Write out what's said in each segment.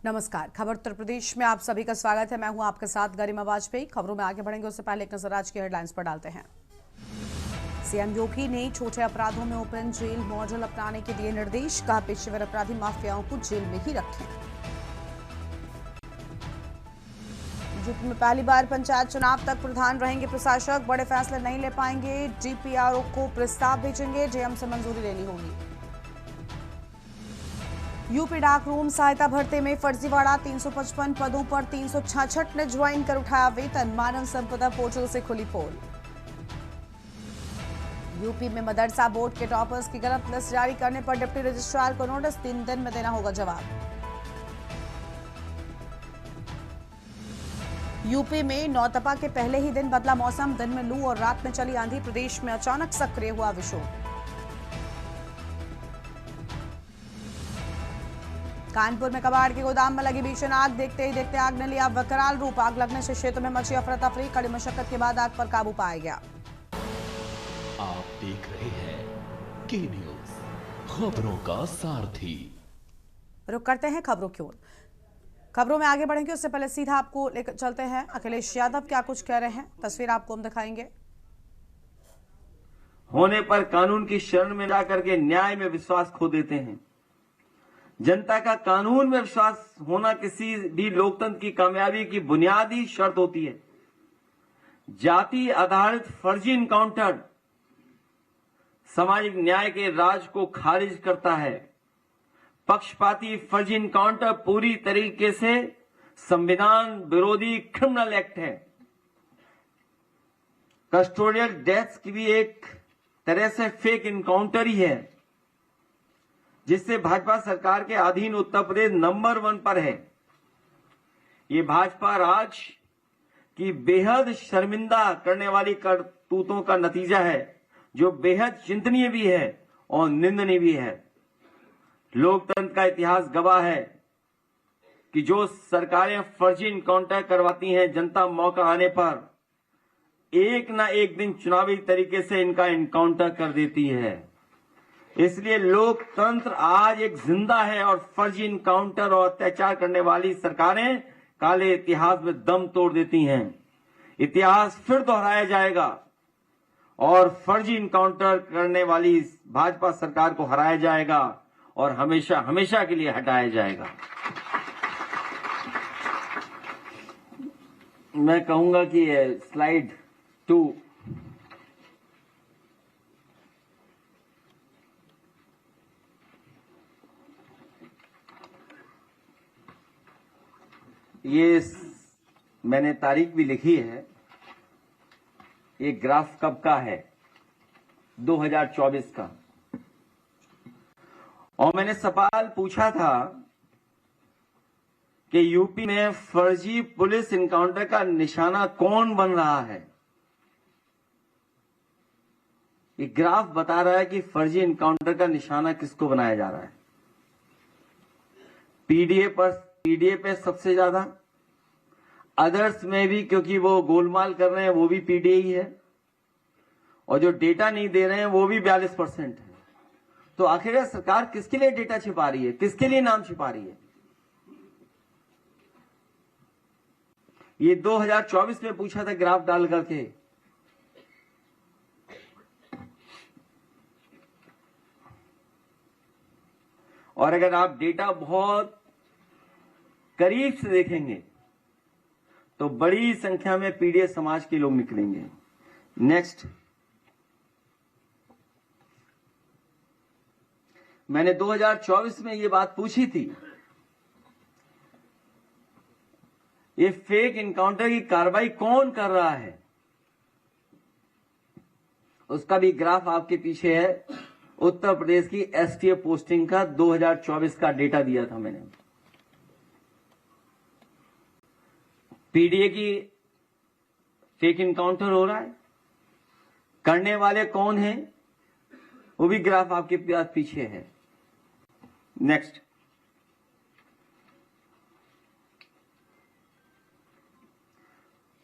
नमस्कार। खबर उत्तर प्रदेश में आप सभी का स्वागत है। मैं हूं आपके साथ गरिमा वाजपेयी। खबरों में आगे बढ़ेंगे उससे पहले एक नजर आज की हेडलाइंस पर डालते हैं। सीएम योगी ने छोटे अपराधों में ओपन जेल मॉडल अपनाने के दिए निर्देश। कहा पेशेवर अपराधी माफियाओं को जेल में ही रखें। यूपी में पहली बार पंचायत चुनाव तक प्रधान रहेंगे प्रशासक। बड़े फैसले नहीं ले पाएंगे, डीपीआरओ को प्रस्ताव भेजेंगे, जेएम से मंजूरी लेनी होगी। यूपी डाक रूम सहायता भर्ती में फर्जीवाड़ा। 355 पदों पर 366 ने ज्वाइन कर उठाया वेतन। मानव संपदा पोर्टल से खुली पोल। यूपी में मदरसा बोर्ड के टॉपर्स की गलत लिस्ट जारी करने पर डिप्टी रजिस्ट्रार को नोटिस। 3 दिन में देना होगा जवाब। यूपी में नौतपा के पहले ही दिन बदला मौसम। दिन में लू और रात में चली आंधी। प्रदेश में अचानक सक्रिय हुआ विक्षोभ। कानपुर में कबाड़ के गोदाम में लगी भीषण आग। देखते ही देखते आग ने लिया विकराल रूप। आग लगने से क्षेत्र में मची अफरा तफरी। कड़ी मशक्कत के बाद आग पर काबू पाया गया। आप देख रहे हैं के न्यूज, खबरों का सारथी। रुक करते हैं खबरों की ओर। खबरों में आगे बढ़ेंगे उससे पहले सीधा आपको लेकर चलते हैं। अखिलेश यादव क्या कुछ कह रहे हैं, तस्वीर आपको हम दिखाएंगे। होने पर कानून की शरण में जाकर के न्याय में विश्वास खो देते हैं। जनता का कानून में विश्वास होना किसी भी लोकतंत्र की कामयाबी की बुनियादी शर्त होती है। जाति आधारित फर्जी इनकाउंटर सामाजिक न्याय के राज को खारिज करता है। पक्षपाती फर्जी इनकाउंटर पूरी तरीके से संविधान विरोधी क्रिमिनल एक्ट है। कस्टोडियल डेथ्स की भी एक तरह से फेक इनकाउंटर ही है, जिससे भाजपा सरकार के अधीन उत्तर प्रदेश नंबर 1 पर है। ये भाजपा राज की बेहद शर्मिंदा करने वाली करतूतों का नतीजा है, जो बेहद चिंतनीय भी है और निंदनीय भी है। लोकतंत्र का इतिहास गवाह है कि जो सरकारें फर्जी इनकाउंटर करवाती हैं, जनता मौका आने पर एक ना एक दिन चुनावी तरीके से इनका इनकाउंटर कर देती है। इसलिए लोकतंत्र आज एक जिंदा है और फर्जी इनकाउंटर और अत्याचार करने वाली सरकारें काले इतिहास में दम तोड़ देती हैं। इतिहास फिर दोहराया जाएगा और फर्जी इनकाउंटर करने वाली भाजपा सरकार को हराया जाएगा और हमेशा हमेशा के लिए हटाया जाएगा। मैं कहूंगा कि स्लाइड 2 ये मैंने तारीख भी लिखी है। ये ग्राफ कब का है? 2024 का। और मैंने सवाल पूछा था कि यूपी में फर्जी पुलिस इनकाउंटर का निशाना कौन बन रहा है। ये ग्राफ बता रहा है कि फर्जी इनकाउंटर का निशाना किसको बनाया जा रहा है। पीडीए पे सबसे ज्यादा, अदर्स में भी, क्योंकि वो गोलमाल कर रहे हैं, वो भी पीडीए ही है, और जो डेटा नहीं दे रहे हैं वो भी 42% है। तो आखिर सरकार किसके लिए डेटा छिपा रही है, किसके लिए नाम छिपा रही है? ये 2024 में पूछा था ग्राफ डाल करके। और अगर आप डेटा बहुत करीब से देखेंगे तो बड़ी संख्या में पीडीए समाज के लोग निकलेंगे। नेक्स्ट, मैंने 2024 में ये बात पूछी थी। ये फेक इनकाउंटर की कार्रवाई कौन कर रहा है, उसका भी ग्राफ आपके पीछे है। उत्तर प्रदेश की एसटीएफ पोस्टिंग का 2024 का डेटा दिया था मैंने। पीडीए की फेक इनकाउंटर हो रहा है, करने वाले कौन हैं, वो भी ग्राफ आपके पीछे है। नेक्स्ट,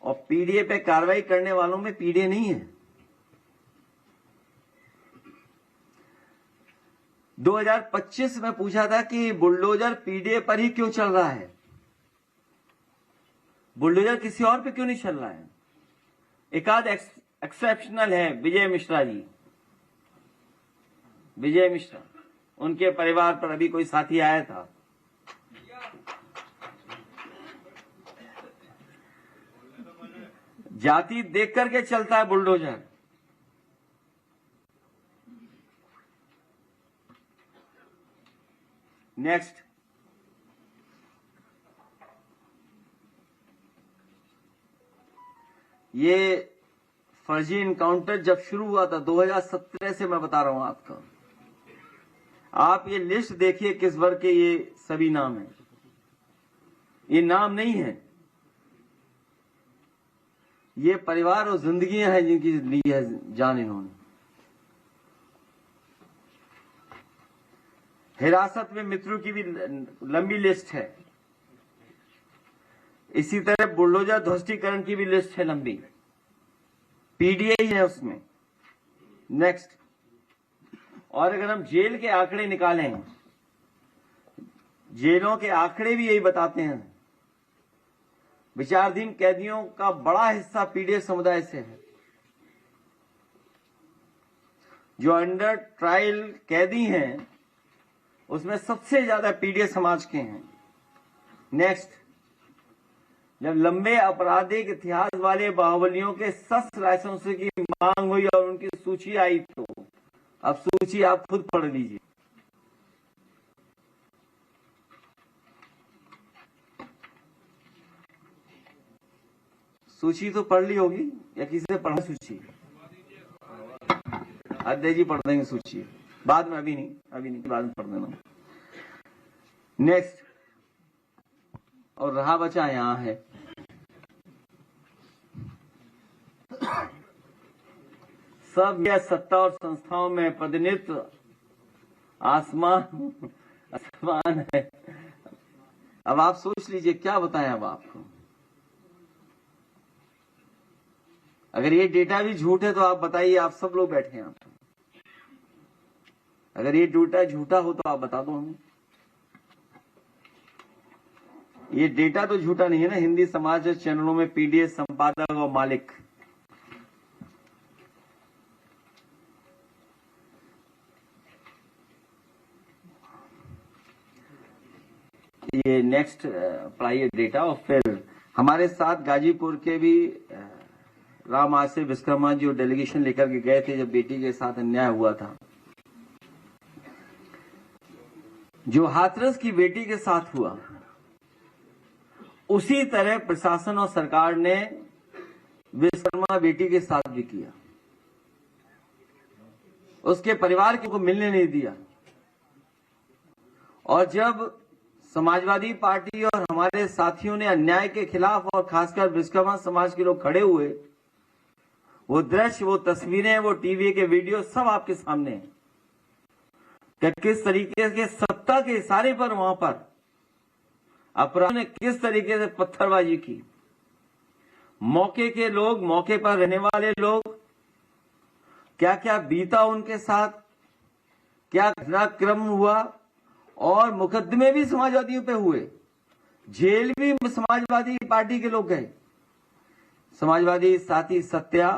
और पीडीए पे कार्रवाई करने वालों में पीडीए नहीं है। 2025 में पूछा था कि बुलडोजर पीडीए पर ही क्यों चल रहा है, बुलडोजर किसी और पे क्यों नहीं चल रहा है। एक आध एक्सेप्शनल है, विजय मिश्रा जी, विजय मिश्रा, उनके परिवार पर अभी कोई साथी आया था। जाति देख करके चलता है बुलडोजर। नेक्स्ट, ये फर्जी इनकाउंटर जब शुरू हुआ था 2017 से, मैं बता रहा हूं आपको। आप ये लिस्ट देखिए किस वर्ग के ये सभी नाम हैं। ये नाम नहीं है, ये परिवार और जिंदगियां हैं जिनकी ली है जान इन्होंने। हिरासत में मित्रों की भी लंबी लिस्ट है। इसी तरह बुलडोजर ध्वस्तीकरण की भी लिस्ट है लंबी, पीडीए ही है उसमें। नेक्स्ट, और अगर हम जेल के आंकड़े निकालें, जेलों के आंकड़े भी यही बताते हैं, विचाराधीन कैदियों का बड़ा हिस्सा पीडीए समुदाय से है। जो अंडर ट्रायल कैदी हैं उसमें सबसे ज्यादा पीडीए समाज के हैं। नेक्स्ट, जब लंबे आपराधिक इतिहास वाले बाहुबलियों के शस्त्र लाइसेंस की मांग हुई और उनकी सूची आई, तो अब सूची आप खुद पढ़ लीजिए। सूची तो पढ़ ली होगी या किसी से पढ़ा सूची? अध्यक्ष जी पढ़ देंगे सूची बाद में, अभी नहीं, बाद में पढ़ देना। नेक्स्ट, और रहा बचा यहां है सब यह सत्ता और संस्थाओं में प्रतिनिधित्व आसमान है। अब आप सोच लीजिए क्या बताएं अब आपको। अगर ये डेटा भी झूठ है तो आप बताइए, आप सब लोग बैठे हैं, आप अगर ये डेटा झूठा हो तो आप बता दो हमें। ये डेटा तो झूठा नहीं है ना। हिंदी समाचार चैनलों में पीडीए संपादक और मालिक, ये नेक्स्ट पढ़ाइए डेटा। और फिर हमारे साथ गाजीपुर के भी राम आसिफ विश्वकर्मा जो डेलीगेशन लेकर के गए थे जब बेटी के साथ अन्याय हुआ था, जो हाथरस की बेटी के साथ हुआ उसी तरह प्रशासन और सरकार ने विश्वकर्मा बेटी के साथ भी किया। उसके परिवार को मिलने नहीं दिया। और जब समाजवादी पार्टी और हमारे साथियों ने अन्याय के खिलाफ और खासकर विश्वकर्मा समाज के लोग खड़े हुए, वो दृश्य, वो तस्वीरें, वो टीवी के वीडियो सब आपके सामने हैं कि किस तरीके से सत्ता के इशारे पर वहां पर अपराध ने किस तरीके से पत्थरबाजी की। मौके के लोग, मौके पर रहने वाले लोग, क्या क्या बीता उनके साथ, क्या घटनाक्रम हुआ। और मुकदमे भी समाजवादियों पे हुए, जेल भी समाजवादी पार्टी के लोग गए। समाजवादी साथी सत्या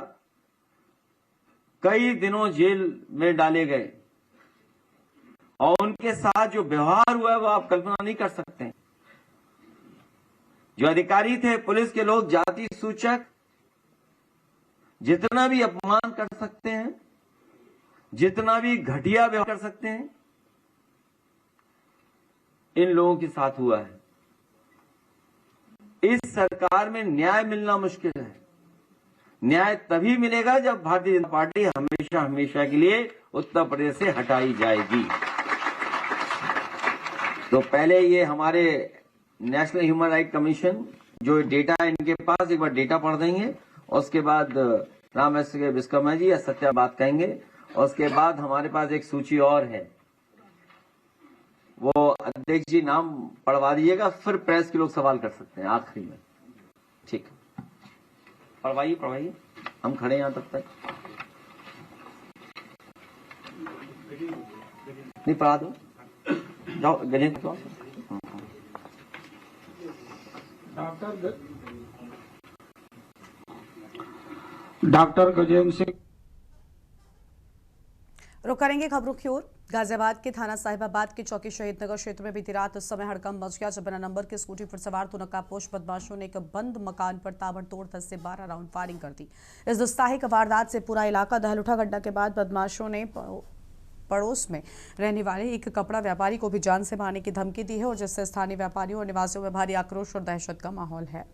कई दिनों जेल में डाले गए और उनके साथ जो व्यवहार हुआ है वो आप कल्पना नहीं कर सकते। जो अधिकारी थे, पुलिस के लोग, जाति सूचक, जितना भी अपमान कर सकते हैं, जितना भी घटिया व्यवहार कर सकते हैं, इन लोगों के साथ हुआ है। इस सरकार में न्याय मिलना मुश्किल है। न्याय तभी मिलेगा जब भारतीय जनता पार्टी हमेशा हमेशा के लिए उत्तर प्रदेश से हटाई जाएगी। तो पहले ये हमारे नेशनल ह्यूमन राइट कमीशन जो डेटा है इनके पास, एक बार डेटा पढ़ देंगे और उसके बाद राम विश्वकर्मा जी या सत्या बात कहेंगे। और उसके बाद हमारे पास एक सूची और है, वो अध्यक्ष जी नाम पढ़वा दीजिएगा, फिर प्रेस के लोग सवाल कर सकते हैं आखिरी में। ठीक, पढ़वाइए, हम खड़े हैं यहां तब तक। नहीं पढ़ा दो, जाओ गजेंद्र। डॉक्टर गजेंद्र सिंह। रुक करेंगे खबरों की ओर। गाजियाबाद के थाना साहिबाबाद के चौकी शहीद नगर क्षेत्र में बीती रात उस समय हड़कंप मच गया जब बिना नंबर के स्कूटी पर सवार दो नकाबपोश बदमाशों ने एक बंद मकान पर ताबड़तोड़ 10 से 12 राउंड फायरिंग कर दी। इस दुस्साहिक वारदात से पूरा इलाका दहल उठा। घटना के बाद बदमाशों ने पड़ोस में रहने वाले एक कपड़ा व्यापारी को भी जान से मारने की धमकी दी है और जिससे स्थानीय व्यापारियों और निवासियों में भारी आक्रोश और दहशत का माहौल है।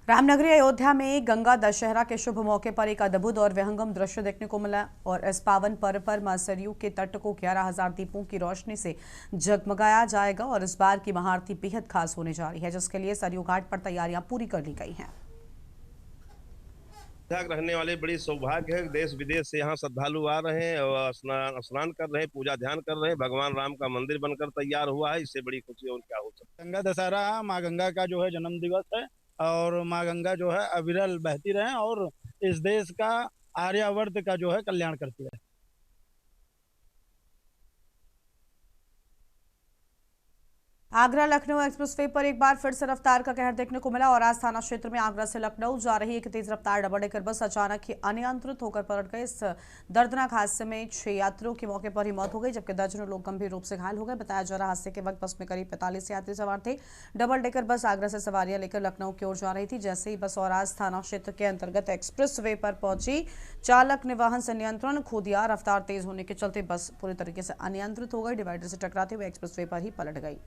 रामनगरी अयोध्या में गंगा दशहरा के शुभ मौके पर एक अद्भुत और विहंगम दृश्य देखने को मिला और इस पावन पर्व पर मां सरयू के तट को 11,000 दीपों की रोशनी से जगमगाया जाएगा और इस बार की महाआरती बेहद खास होने जा रही है, जिसके लिए सरयू घाट पर तैयारियां पूरी कर ली गई हैं। रहने वाले बड़ी सौभाग्य है। देश विदेश से यहाँ श्रद्धालु आ रहे हैं और स्नान कर रहे हैं, पूजा ध्यान कर रहे हैं। भगवान राम का मंदिर बनकर तैयार हुआ है, इससे बड़ी खुशी और क्या हो सकती है। गंगा दशहरा माँ गंगा का जो है जन्म दिवस है और माँ गंगा जो है अविरल बहती रहे और इस देश का आर्यावर्त का जो है कल्याण करती रहे। आगरा लखनऊ एक्सप्रेसवे पर एक बार फिर से रफ्तार का कहर देखने को मिला और आज थाना क्षेत्र में आगरा से लखनऊ जा रही एक तेज रफ्तार डबल डेकर बस अचानक ही अनियंत्रित होकर पलट गई। इस दर्दनाक हादसे में 6 यात्रियों की मौके पर ही मौत हो गई जबकि दर्जनों लोग गंभीर रूप से घायल हो गए। बताया जा रहा हादसे के वक्त बस में करीब 45 यात्री सवार थे। डबल डेकर बस आगरा से सवारियां लेकर लखनऊ की ओर जा रही थी। जैसे ही बस और आज थाना क्षेत्र के अंतर्गत एक्सप्रेसवे पर पहुंची, चालक ने वाहन से नियंत्रण खो दिया। रफ्तार तेज होने के चलते बस पूरी तरीके से अनियंत्रित हो गई। डिवाइडर से टकराते हुए एक्सप्रेसवे पर ही पलट गई।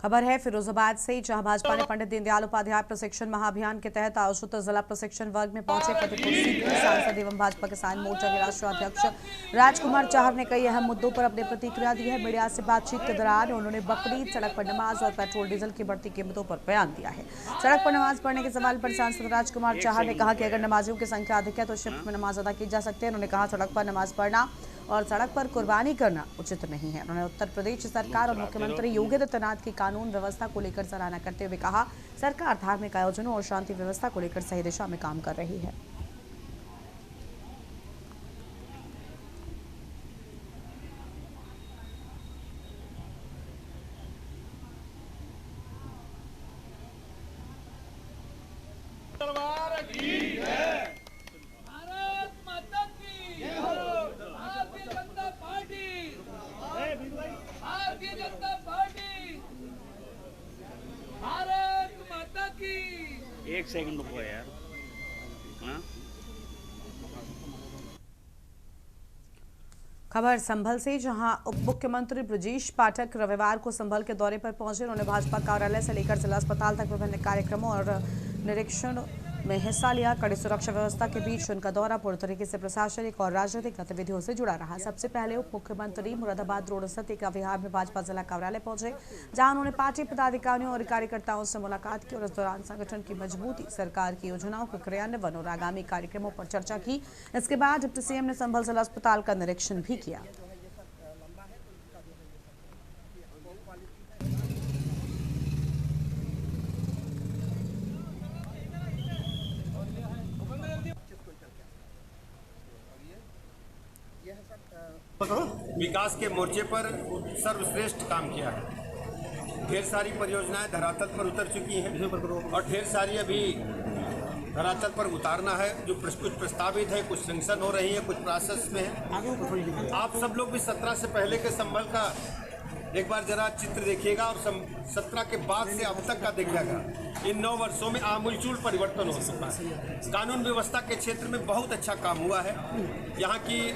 खबर है फिरोजाबाद से, जहां भाजपा ने पंडित दीनदयाल उपाध्याय प्रशिक्षण महाअभियान के तहत आयोजित जिला प्रशिक्षण वर्ग में पहुंचे फतेहपुर सीट के सांसद एवं भाजपा किसान मोर्चा के राष्ट्रीय अध्यक्ष राजकुमार चाहर ने कई अहम मुद्दों पर अपनी प्रतिक्रिया दी है। मीडिया से बातचीत के दौरान उन्होंने बकरीद, सड़क पर नमाज और पेट्रोल डीजल की बढ़ती कीमतों पर बयान दिया है। सड़क पर नमाज पढ़ने के सवाल पर सांसद राजकुमार चाहर ने कहा कि अगर नमाजियों की संख्या अधिक है तो शिफ्ट में नमाज अदा की जा सकती है। उन्होंने कहा सड़क पर नमाज पढ़ना और सड़क पर कुर्बानी करना उचित नहीं है। उन्होंने उत्तर प्रदेश सरकार और मुख्यमंत्री योगी आदित्यनाथ की कानून व्यवस्था को लेकर सराहना करते हुए कहा, सरकार धार्मिक आयोजनों और शांति व्यवस्था को लेकर सही दिशा में काम कर रही है। एक सेकंड रुको यार। खबर संभल से, जहां उप मुख्यमंत्री ब्रजेश पाठक रविवार को संभल के दौरे पर पहुंचे। उन्होंने भाजपा कार्यालय से लेकर जिला अस्पताल तक विभिन्न कार्यक्रमों और निरीक्षण में हिस्सा लिया। कड़ी सुरक्षा व्यवस्था के बीच उनका दौरा पूरी तरीके से प्रशासनिक और राजनीतिक गतिविधियों से जुड़ा रहा। सबसे पहले उप मुख्यमंत्री मुरादाबाद रोड स्थित एक विहार में भाजपा जिला कार्यालय पहुंचे, जहां उन्होंने पार्टी पदाधिकारियों और कार्यकर्ताओं से मुलाकात की और इस दौरान संगठन की मजबूती, सरकार की योजनाओं के क्रियान्वयन और आगामी कार्यक्रमों पर चर्चा की। इसके बाद डिप्टी सीएम ने संभल जिला अस्पताल का निरीक्षण भी किया। विकास के मोर्चे पर सर्वश्रेष्ठ काम किया है। ढेर सारी परियोजनाएं धरातल पर उतर चुकी हैं और ढेर सारी अभी धरातल पर उतारना है। जो कुछ प्रस्तावित है, कुछ सेंक्शन हो रही है, कुछ प्रोसेस में है। आप सब लोग भी 17 से पहले के संभल का एक बार जरा चित्र देखिएगा और 17 के बाद से अब तक का देखिएगा। इन 9 वर्षों में आमूलचूल परिवर्तन हो चुका है। कानून व्यवस्था के क्षेत्र में बहुत अच्छा काम हुआ है। यहाँ की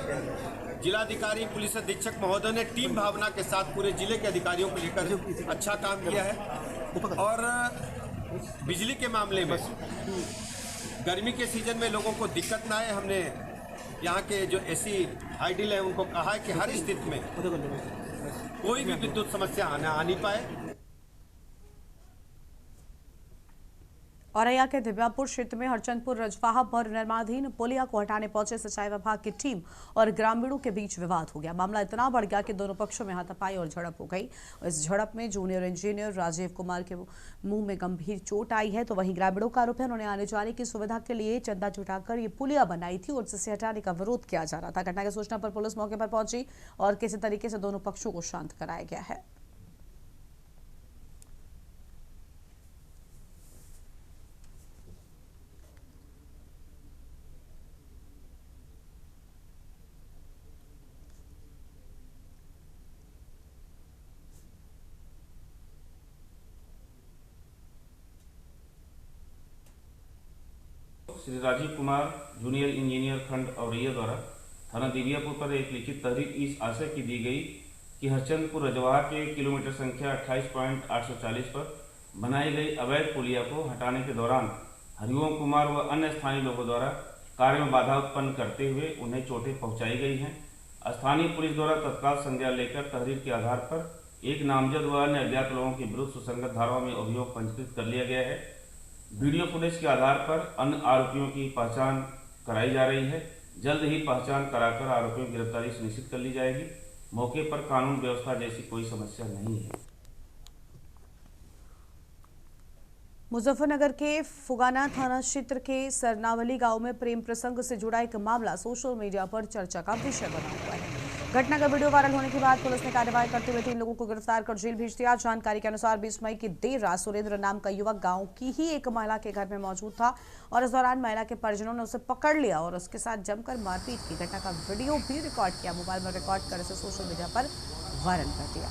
जिलाधिकारी पुलिस अधीक्षक महोदय ने टीम भावना के साथ पूरे जिले के अधिकारियों को लेकर अच्छा काम किया है। और बिजली के मामले में गर्मी के सीजन में लोगों को दिक्कत ना आए, हमने यहाँ के जो एसी आइडियल है उनको कहा है कि हर स्थिति में कोई भी विद्युत समस्या आ नहीं पाए। औरैया के दिव्यापुर क्षेत्र में हरचंदपुर रजवाहा पर निर्माणाधीन पुलिया को हटाने पहुंचे सिंचाई विभाग की टीम और ग्रामीणों के बीच विवाद हो गया। मामला इतना बढ़ गया कि दोनों पक्षों में हाथापाई और झड़प हो गई। इस झड़प में जूनियर इंजीनियर राजीव कुमार के मुंह में गंभीर चोट आई है, तो वहीं ग्रामीणों का आरोप है उन्होंने आने जाने की सुविधा के लिए चंदा जुटाकर ये पुलिया बनाई थी और जिसे हटाने का विरोध किया जा रहा था। घटना की सूचना पर पुलिस मौके पर पहुंची और किसी तरीके से दोनों पक्षों को शांत कराया गया है। श्री राजीव कुमार जूनियर इंजीनियर खंड औरैया द्वारा थाना दिव्यापुर पर एक लिखित तहरीर इस आशय की दी गई कि हरचंदपुर रजवाहा के किलोमीटर संख्या 28.840 पर बनाई गई अवैध पुलिया को हटाने के दौरान हरिओम कुमार व अन्य स्थानीय लोगों द्वारा कार्य में बाधा उत्पन्न करते हुए उन्हें चोटें पहुंचाई गई हैं। स्थानीय पुलिस द्वारा तत्काल संज्ञान लेकर तहरीर के आधार पर एक नामजद व अन्य अज्ञात लोगों के विरुद्ध सुसंगत धाराओं में अभियोग पंजीकृत कर लिया गया है। वीडियो फुटेज के आधार पर अन्य आरोपियों की पहचान कराई जा रही है। जल्द ही पहचान कराकर आरोपियों की गिरफ्तारी सुनिश्चित कर ली जाएगी। मौके पर कानून व्यवस्था जैसी कोई समस्या नहीं है। मुजफ्फरनगर के फुगाना थाना क्षेत्र के सरनावली गांव में प्रेम प्रसंग से जुड़ा एक मामला सोशल मीडिया पर चर्चा का विषय बना हुआ है। घटना का वीडियो वायरल होने के बाद पुलिस ने कार्रवाई करते हुए 3 लोगों को गिरफ्तार कर जेल भेज दिया। जानकारी के अनुसार 20 मई की देर रात सुरेंद्र नाम का युवक गांव की ही एक महिला के घर में मौजूद था और इस दौरान महिला के परिजनों ने उसे पकड़ लिया और उसके साथ जमकर मारपीट की। घटना का वीडियो भी रिकॉर्ड किया, मोबाइल में रिकॉर्ड कर इसे सोशल मीडिया पर वायरल कर दिया।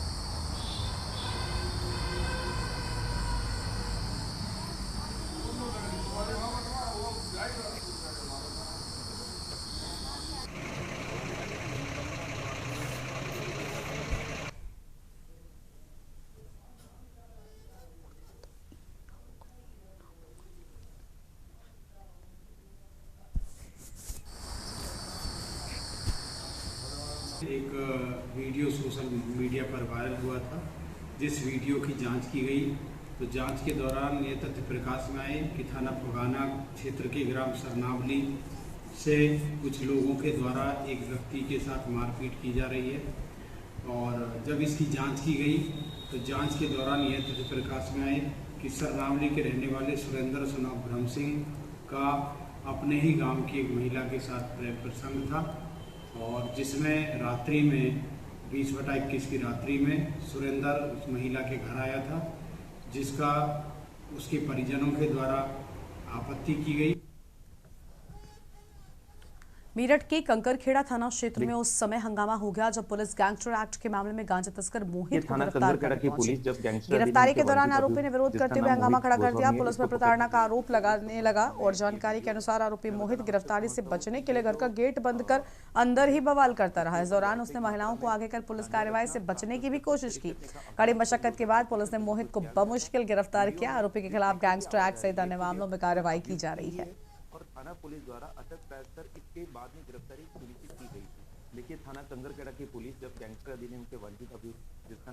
एक वीडियो सोशल मीडिया पर वायरल हुआ था, जिस वीडियो की जांच की गई तो जांच के दौरान ये तथ्य प्रकाश में आए कि थाना फुगाना क्षेत्र के ग्राम सरनावली से कुछ लोगों के द्वारा एक व्यक्ति के साथ मारपीट की जा रही है। और जब इसकी जांच की गई तो जांच के दौरान यह तथ्य प्रकाश में आए कि सरनावली के रहने वाले सुरेंद्र सन ऑफ ब्रह्म सिंह का अपने ही गाँव की एक महिला के साथ प्रेम प्रसंग था और जिसमें रात्रि में 20/21 की रात्रि में सुरेंद्र उस महिला के घर आया था, जिसका उसके परिजनों के द्वारा आपत्ति की गई। मेरठ के कंकरखेड़ा थाना क्षेत्र में उस समय हंगामा हो गया जब पुलिस गैंगस्टर एक्ट के मामले में गांजा तस्कर मोहित को गिरफ्तार करने पहुंची। गिरफ्तारी के दौरान आरोपी ने विरोध करते हुए हंगामा खड़ा कर दिया। पुलिस पर प्रताड़ना का आरोप लगाने लगा और जानकारी के अनुसार आरोपी मोहित गिरफ्तारी से बचने के लिए घर का गेट बंद कर अंदर ही बवाल करता रहा। इस दौरान उसने महिलाओं को आगे कर पुलिस कार्रवाई से बचने की भी कोशिश की। कड़ी मशक्कत के बाद पुलिस ने मोहित को बमुश्किल गिरफ्तार किया। आरोपी के खिलाफ गैंगस्टर एक्ट सहित अन्य मामलों में कार्रवाई की जा रही है। थाना पुलिस द्वारा अटक प्रयास कर इसके बाद में गिरफ्तारी सुनिश्चित की गई थी। लेकिन थाना कंगरखेड़ा की पुलिस जब गैंगस्टर अधिनियम के वंचित अभियुक्त जिसका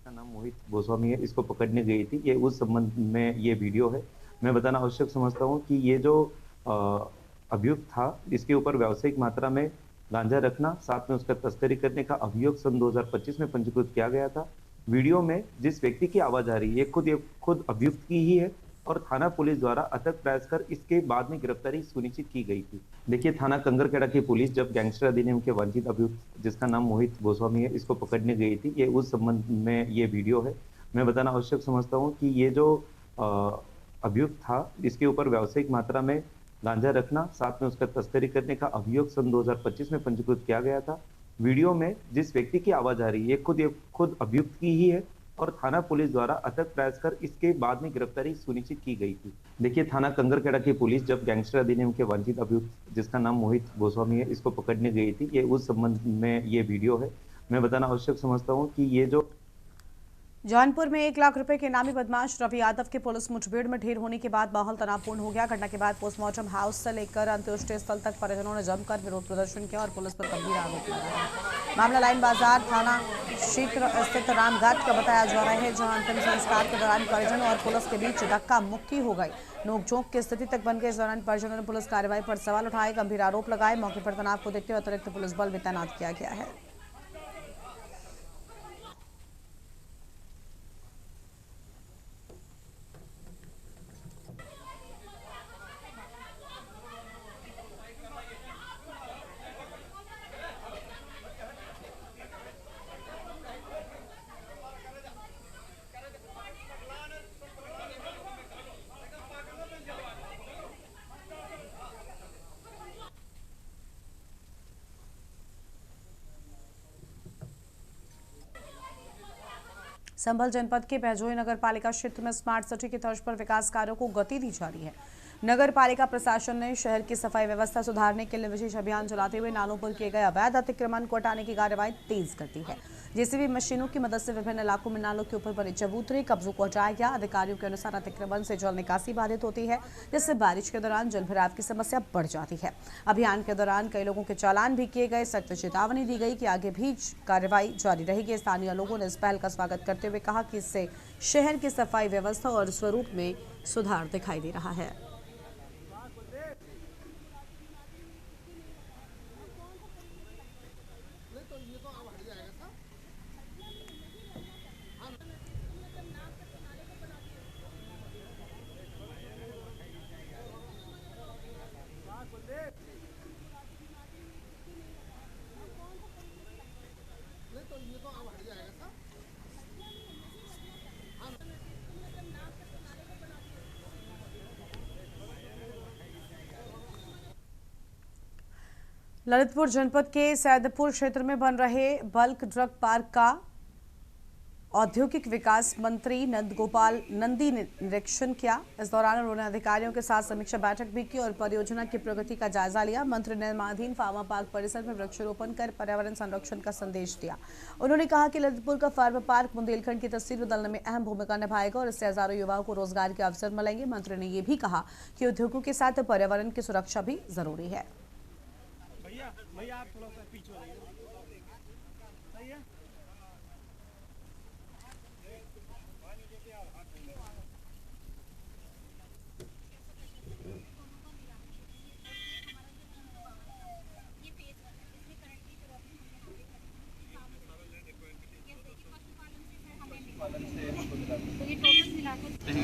नाम मोहित गोस्वामी है, इसको पकड़ने गई थी। ये उस संबंध में ये वीडियो है। मैं बताना आवश्यक समझता हूँ कि ये जो अभियुक्त था, इसके ऊपर व्यावसायिक मात्रा में गांजा रखना, साथ में उसका तस्करी करने का अभियोग सन 2025 में पंजीकृत किया गया था। वीडियो में जिस व्यक्ति की आवाज आ रही है ये खुद अभियुक्त की ही है और थाना पुलिस द्वारा अटक प्रयास कर इसके बाद में गिरफ्तारी सुनिश्चित की गई थी। देखिए, थाना कंगरखेड़ा की पुलिस जब गैंगस्टर अधिनियम के वंचित अभियुक्त जिसका नाम मोहित गोस्वामी है, इसको पकड़ने गई थी। ये उस संबंध में ये वीडियो है। मैं बताना आवश्यक समझता हूँ कि ये जो अभियुक्त था, इसके ऊपर व्यावसायिक मात्रा में गांजा रखना, साथ में उसका तस्करी करने का अभियोग सन 2025 में पंजीकृत किया गया था। वीडियो में जिस व्यक्ति की आवाज आ रही है ये खुद अभियुक्त की ही है और थाना पुलिस द्वारा अथक प्रयास कर इसके बाद में गिरफ्तारी सुनिश्चित की गई थी। देखिए, थाना कंगरखेड़ा की पुलिस जब गैंगस्टर अधिनियम के वांछित अभियुक्त जिसका नाम मोहित गोस्वामी है इसको पकड़ने गई थी, ये उस संबंध में ये वीडियो है। मैं बताना आवश्यक समझता हूँ कि ये जो जौनपुर में 1 लाख रुपए के इनामी बदमाश रवि यादव के पुलिस मुठभेड़ में ढेर होने के बाद माहौल तनावपूर्ण हो गया। घटना के बाद पोस्टमार्टम हाउस से लेकर अंत्येष्टि स्थल तक परिजनों ने जमकर विरोध प्रदर्शन किया और पुलिस पर गंभीर आरोप लगाया। मामला लाइन बाजार थाना क्षेत्र स्थित रामघाट का बताया जा रहा है, जहां अंतिम संस्कार के दौरान परिजनों और पुलिस के बीच धक्का मुक्की हो गई। नोकझोंक की स्थिति तक बन गई। इस दौरान परिजनों ने पुलिस कार्रवाई पर सवाल उठाए, गंभीर आरोप लगाए। मौके पर तनाव को देखते हुए अतिरिक्त पुलिस बल भी तैनात किया गया है। संभल जनपद के बहजोई नगर पालिका क्षेत्र में स्मार्ट सिटी की तर्ज पर विकास कार्यों को गति दी जा रही है। नगर पालिका प्रशासन ने शहर की सफाई व्यवस्था सुधारने के लिए विशेष अभियान चलाते हुए नालों पर किए गए अवैध अतिक्रमण को हटाने की कार्रवाई तेज कर दी है। जेसीबी मशीनों की मदद से विभिन्न इलाकों में नालों के ऊपर बने चबूतरे कब्जों को हटाया गया। अधिकारियों के अनुसार अतिक्रमण से जल निकासी बाधित होती है, जिससे बारिश के दौरान जल भराव की समस्या बढ़ जाती है। अभियान के दौरान कई लोगों के चालान भी किए गए। सख्त चेतावनी दी गई कि आगे भी कार्रवाई जारी रहेगी। स्थानीय लोगों ने इस पहल का स्वागत करते हुए कहा कि इससे शहर की सफाई व्यवस्था और स्वरूप में सुधार दिखाई दे रहा है। ललितपुर जनपद के सैदपुर क्षेत्र में बन रहे बल्क ड्रग पार्क का औद्योगिक विकास मंत्री नंदगोपाल नंदी ने निरीक्षण किया। इस दौरान उन्होंने अधिकारियों के साथ समीक्षा बैठक भी की और परियोजना की प्रगति का जायजा लिया। मंत्री ने निर्माणाधीन फार्मा पार्क परिसर में वृक्षारोपण कर पर्यावरण संरक्षण का संदेश दिया। उन्होंने कहा कि ललितपुर का फार्मा पार्क बुंदेलखंड की तस्वीर बदलने में अहम भूमिका निभाएगा और इससे हजारों युवाओं को रोजगार के अवसर मिलेंगे। मंत्री ने यह भी कहा कि उद्योगों के साथ पर्यावरण की सुरक्षा भी जरूरी है। भैया आप थोड़ा सा पीछे हो जाइए। सही है।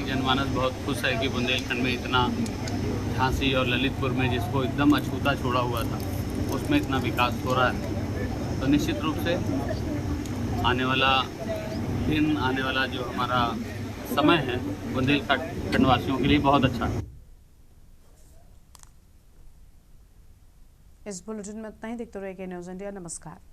जनमानस बहुत खुश है कि बुंदेलखंड में इतना, झांसी और ललितपुर में जिसको एकदम अछूता छोड़ा हुआ था उसमें इतना विकास हो रहा है। तो निश्चित रूप से आने वाला दिन, आने वाला जो हमारा समय है बुंदेलखंड वासियों के लिए बहुत अच्छा है। इस बुलेटिन में इतना ही। देखते रहिए के न्यूज़ इंडिया। नमस्कार।